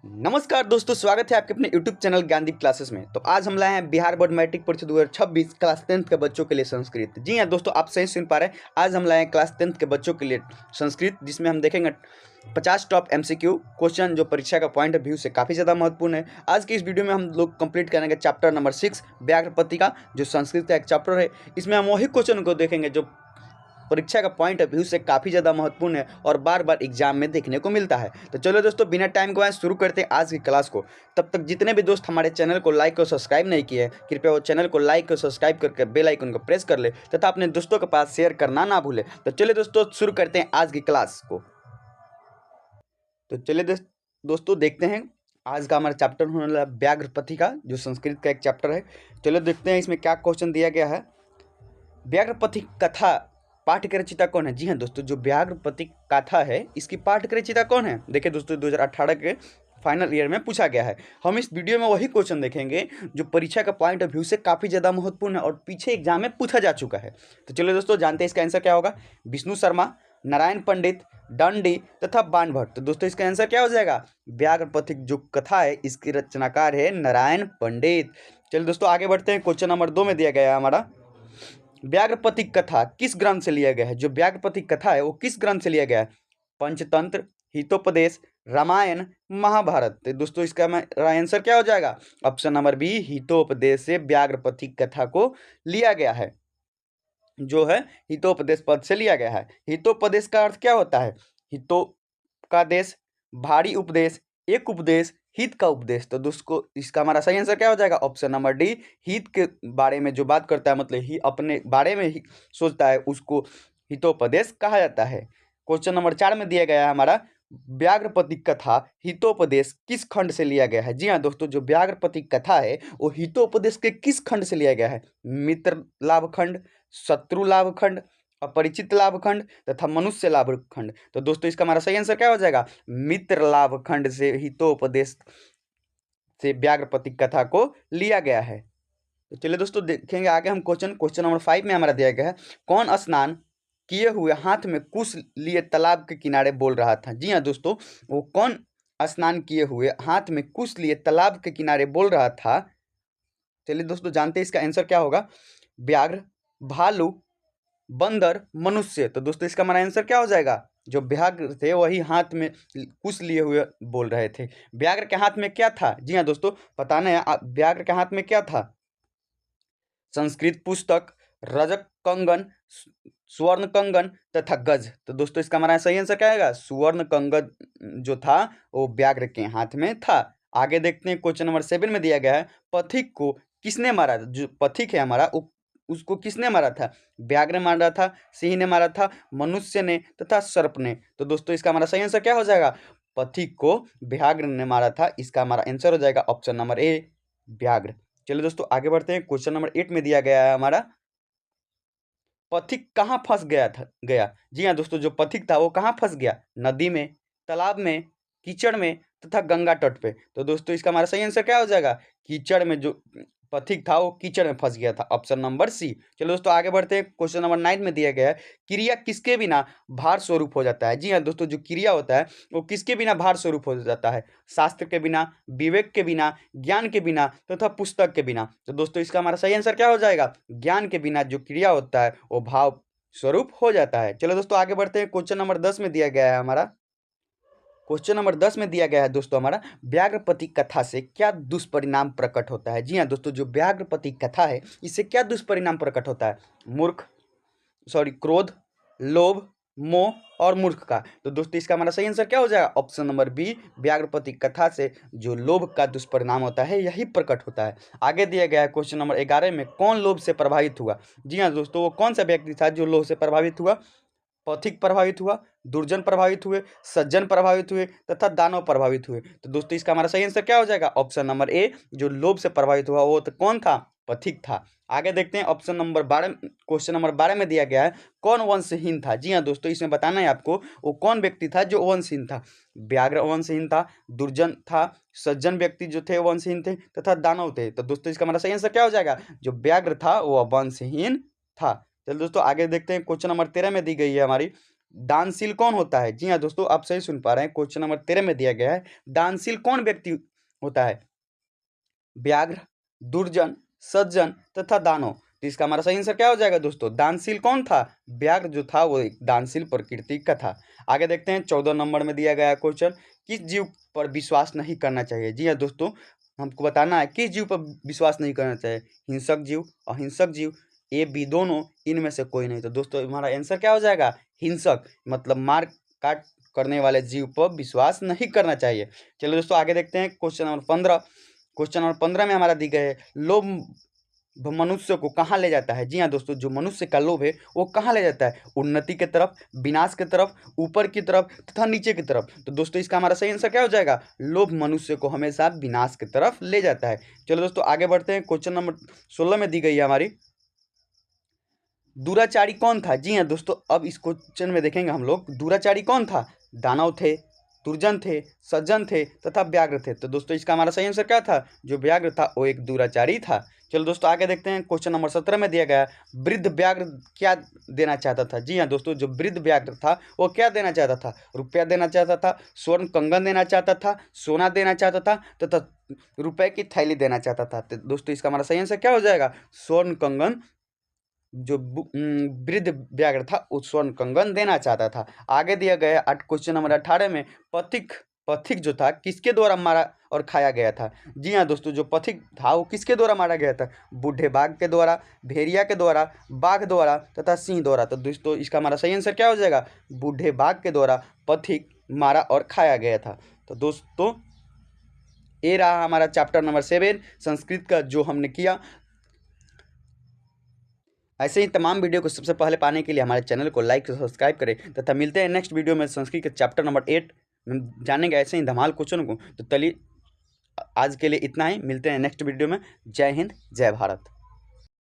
नमस्कार दोस्तों, स्वागत है आपके अपने YouTube चैनल ज्ञानदीप क्लासेस में। तो आज हम लाए हैं बिहार बोर्ड मैट्रिक परीक्षा 2026 क्लास 10th के बच्चों के लिए संस्कृत। जी हाँ दोस्तों, आप सही सुन पा रहे हैं। आज हम लाए हैं क्लास 10th के बच्चों के लिए संस्कृत, जिसमें हम देखेंगे 50 टॉप MCQ क्वेश्चन जो परीक्षा का पॉइंट ऑफ व्यू से काफ़ी ज़्यादा महत्वपूर्ण है। आज की इस वीडियो में हम लोग कंप्लीट करेंगे चैप्टर नंबर 6 व्याघ्र पत्रिका, जो संस्कृत का एक चैप्टर है। इसमें हम वही क्वेश्चन को देखेंगे जो परीक्षा का पॉइंट ऑफ व्यू से काफ़ी ज़्यादा महत्वपूर्ण है और बार बार एग्जाम में देखने को मिलता है। तो चलो दोस्तों, बिना टाइम गवाए शुरू करते हैं आज की क्लास को। तब तक जितने भी दोस्त हमारे चैनल को लाइक और सब्सक्राइब नहीं किए, कृपया वो चैनल को लाइक और सब्सक्राइब करके बेल आइकन को प्रेस कर ले तथा अपने दोस्तों के पास शेयर करना ना भूले। तो चलिए दोस्तों, शुरू करते हैं आज की क्लास को। तो चलिए दोस्तों, देखते हैं आज का हमारा चैप्टर होने वाला व्याघ्र पत्रिका, जो संस्कृत का एक चैप्टर है। चलो देखते हैं इसमें क्या क्वेश्चन दिया गया है। व्याघ्र पत्रिका कथा पाठ के रचयिता कौन है? जी हाँ दोस्तों, जो व्याघ्र पत्रिका कथा है इसकी पाठ के रचयिता कौन है? देखिए दोस्तों, 2018 के फाइनल ईयर में पूछा गया है। हम इस वीडियो में वही क्वेश्चन देखेंगे जो परीक्षा का पॉइंट ऑफ व्यू से काफ़ी ज़्यादा महत्वपूर्ण है और पीछे एग्जाम में पूछा जा चुका है। तो चलिए दोस्तों, जानते हैं इसका आंसर क्या होगा। विष्णु शर्मा, नारायण पंडित, दंडी तथा बाणभट्ट। तो दोस्तों, इसका आंसर क्या हो जाएगा? व्याघ्र पत्रिका जो कथा है इसकी रचनाकार है नारायण पंडित। चलिए दोस्तों, आगे बढ़ते हैं। क्वेश्चन नंबर 2 में दिया गया है हमारा, व्याघ्र पत्रिका कथा किस ग्रंथ से लिया गया है? जो व्याघ्र पत्रिका कथा है वो किस ग्रंथ से लिया गया है? पंचतंत्र, हितोपदेश, रामायण, महाभारत। तो दोस्तों, इसका आंसर क्या हो जाएगा? ऑप्शन नंबर बी, हितोपदेश से व्याघ्र पत्रिका कथा को लिया गया है, जो है हितोपदेश पद से लिया गया है। हितोपदेश का अर्थ क्या होता है? हितो का देश, भारी उपदेश, एक उपदेश, हित का उपदेश। तो दोस्तों, इसका हमारा सही आंसर क्या हो जाएगा? ऑप्शन नंबर डी, हित के बारे में जो बात करता है, मतलब ही अपने बारे में ही सोचता है, उसको हितोपदेश कहा जाता है। क्वेश्चन नंबर 4 में दिया गया है हमारा, व्याघ्र पत्रिका कथा हितोपदेश किस खंड से लिया गया है? जी हाँ दोस्तों, जो व्याघ्र पत्रिका कथा है वो हितोपदेश के किस खंड से लिया गया है? मित्र लाभ खंड, शत्रु लाभ खंड, अपरिचित लाभ खंड तथा मनुष्य लाभ खंड। तो दोस्तों, इसका हमारा सही आंसर क्या हो जाएगा? मित्र लाभ खंड से हितोपदेश से व्याघ्र पत्रिका कथा को लिया गया है। तो चलिए दोस्तों, देखेंगे आगे हम क्वेश्चन नंबर 5 में हमारा दिया गया है, कौन स्नान किए हुए हाथ में कुश लिए तालाब के किनारे बोल रहा था? जी हाँ दोस्तों, वो कौन स्नान किए हुए हाथ में कुश लिए तालाब के किनारे बोल रहा था? चलिए दोस्तों, जानते हैं इसका आंसर क्या होगा। व्याघ्र, भालू, बंदर, मनुष्य। तो दोस्तों, इसका हमारा आंसर क्या हो जाएगा? जो व्याघ्र थे वही हाथ में कुश लिए हुए बोल रहे थे। व्याघ्र के हाथ में क्या था? जी हाँ दोस्तों, बताना है। व्याघ्र के हाथ में क्या था? संस्कृत पुस्तक, रजक कंगन, स्वर्ण कंगन तथा गज। तो दोस्तों, इसका हमारा सही आंसर क्या आएगा? स्वर्ण कंगन जो था वो व्याघ्र के हाथ में था। आगे देखते हैं। क्वेश्चन नंबर 7 में दिया गया है, पथिक को किसने मारा? जो पथिक है हमारा, उसको किसने मारा था? व्याघ्र ने मारा था, सिंह ने मारा था, मनुष्य ने तथा सर्प ने। तो दोस्तों, इसका हमारा सही आंसर क्या हो जाएगा? पथिक को व्याघ्र ने मारा था। इसका हमारा आंसर हो जाएगा ऑप्शन नंबर ए, व्याघ्र। चलिए दोस्तों, आगे बढ़ते हैं। क्वेश्चन नंबर 8 में दिया गया है हमारा, पथिक कहाँ फंस गया? जी हाँ दोस्तों, जो पथिक था वो कहाँ फंस गया? नदी में, तालाब में, कीचड़ में तथा गंगा तट पे। तो दोस्तों, इसका हमारा सही आंसर क्या हो जाएगा? कीचड़ में जो पथिक था वो कीचड़ में फंस गया था, ऑप्शन नंबर सी। चलो दोस्तों, आगे बढ़ते हैं। क्वेश्चन नंबर 9 में दिया गया है, क्रिया किसके बिना भार स्वरूप हो जाता है? जी हाँ दोस्तों, जो क्रिया होता है वो किसके बिना भार स्वरूप हो जाता है? शास्त्र के बिना, विवेक के बिना, ज्ञान के बिना तथा पुस्तक के बिना। तो दोस्तों, इसका हमारा सही आंसर क्या हो जाएगा? ज्ञान के बिना जो क्रिया होता है वो भाव स्वरूप हो जाता है। चलो दोस्तों, आगे बढ़ते हैं। क्वेश्चन नंबर 10 में दिया गया है हमारा, क्वेश्चन नंबर 10 में दिया गया है दोस्तों हमारा, व्याघ्र पत्रिका कथा से क्या दुष्परिणाम प्रकट होता है? जी हाँ दोस्तों, जो व्याघ्र पत्रिका कथा है इससे क्या दुष्परिणाम प्रकट होता है? क्रोध, लोभ, मोह और मूर्ख का। तो दोस्तों, इसका हमारा सही आंसर क्या हो जाएगा? ऑप्शन नंबर बी, व्याघ्र पत्रिका कथा से जो लोभ का दुष्परिणाम होता है यही प्रकट होता है। आगे दिया गया है क्वेश्चन नंबर 11 में, कौन लोभ से प्रभावित हुआ? जी हाँ दोस्तों, वो कौन सा व्यक्ति था जो लोभ से प्रभावित हुआ? पथिक प्रभावित हुआ, दुर्जन प्रभावित हुए, सज्जन प्रभावित हुए तथा दानव प्रभावित हुए। तो दोस्तों, इसका हमारा सही आंसर क्या हो जाएगा? ऑप्शन नंबर ए, जो लोभ से प्रभावित हुआ वो तो कौन था? पथिक था। आगे देखते हैं। ऑप्शन नंबर 12, क्वेश्चन नंबर 12 में दिया गया है, कौन वंशहीन था? जी हाँ दोस्तों, इसमें बताना है आपको वो कौन व्यक्ति था जो वंशहीन था। व्याघ्र वंशहीन था, दुर्जन था, सज्जन व्यक्ति जो थे वंशहीन थे तथा दानव थे। तो दोस्तों, इसका हमारा सही आंसर क्या हो जाएगा? जो व्याघ्र था वो वंशहीन था। चलिए दोस्तों, आगे देखते हैं। क्वेश्चन नंबर 13 में दी गई है हमारी, दानशील कौन होता है? जी हाँ दोस्तों, आप सही सुन पा रहे हैं। क्वेश्चन नंबर 13 में दिया गया है, दानशील कौन व्यक्ति होता है? व्याघ्र, दुर्जन, सज्जन तथा दानव। तो इसका हमारा सही आंसर क्या हो जाएगा दोस्तों? दानशील कौन था? व्याघ्र जो था वो एक दानशील प्रकृति का था। आगे देखते हैं 14 नंबर में दिया गया क्वेश्चन, किस जीव पर विश्वास नहीं करना चाहिए? जी हाँ दोस्तों, हमको बताना है किस जीव पर विश्वास नहीं करना चाहिए। हिंसक जीव, अहिंसक जीव, ए बी दोनों, इनमें से कोई नहीं। तो दोस्तों हमारा आंसर क्या हो जाएगा? हिंसक, मतलब मार काट करने वाले जीव पर विश्वास नहीं करना चाहिए। चलो दोस्तों आगे देखते हैं क्वेश्चन नंबर 15। क्वेश्चन नंबर 15 में हमारा दी गई है, लोभ मनुष्य को कहाँ ले जाता है? जी हाँ दोस्तों, जो मनुष्य का लोभ है वो कहाँ ले जाता है? उन्नति की तरफ, विनाश की तरफ, ऊपर की तरफ तथा नीचे की तरफ। तो दोस्तों इसका हमारा सही आंसर क्या हो जाएगा? लोभ मनुष्य को हमेशा विनाश की तरफ ले जाता है। चलो दोस्तों आगे बढ़ते हैं। क्वेश्चन नंबर 16 में दी गई है हमारी, दुराचारी कौन था? जी हाँ दोस्तों, अब इस क्वेश्चन में देखेंगे हम लोग, दुराचारी कौन था? दानव थे, दुर्जन थे, सज्जन थे तथा व्याघ्र थे। तो दोस्तों इसका हमारा सही आंसर क्या था? जो व्याघ्र था वो एक दुराचारी था। चलो दोस्तों आगे देखते हैं। क्वेश्चन नंबर 17 में दिया गया, वृद्ध व्याघ्र क्या देना चाहता था? जी हाँ दोस्तों, जो वृद्ध व्याघ्र था वो क्या देना चाहता था? रुपया देना चाहता था, स्वर्ण कंगन देना चाहता था, सोना देना चाहता था तथा रुपए की थैली देना चाहता था। तो दोस्तों इसका हमारा सही आंसर क्या हो जाएगा? स्वर्ण कंगन। जो वृद्ध व्याघ्र था वो स्वर्ण कंगन देना चाहता था। आगे दिया गया क्वेश्चन नंबर 18 में, पथिक पथिक जो था किसके द्वारा मारा और खाया गया था? जी हाँ दोस्तों, जो पथिक था वो किसके द्वारा मारा गया था? बूढ़े बाघ के द्वारा, भेड़िया के द्वारा, बाघ द्वारा तथा सिंह द्वारा। तो दोस्तों इसका हमारा सही आंसर क्या हो जाएगा? बूढ़े बाघ के द्वारा पथिक मारा और खाया गया था। तो दोस्तों ये रहा हमारा चैप्टर नंबर 7 संस्कृत का जो हमने किया। ऐसे ही तमाम वीडियो को सबसे पहले पाने के लिए हमारे चैनल को लाइक और सब्सक्राइब करें तथा मिलते हैं नेक्स्ट वीडियो में संस्कृत के चैप्टर नंबर 8 में जानेंगे ऐसे ही धमाल क्वेश्चन को। तो चलिए आज के लिए इतना ही, मिलते हैं नेक्स्ट वीडियो में। जय हिंद, जय भारत।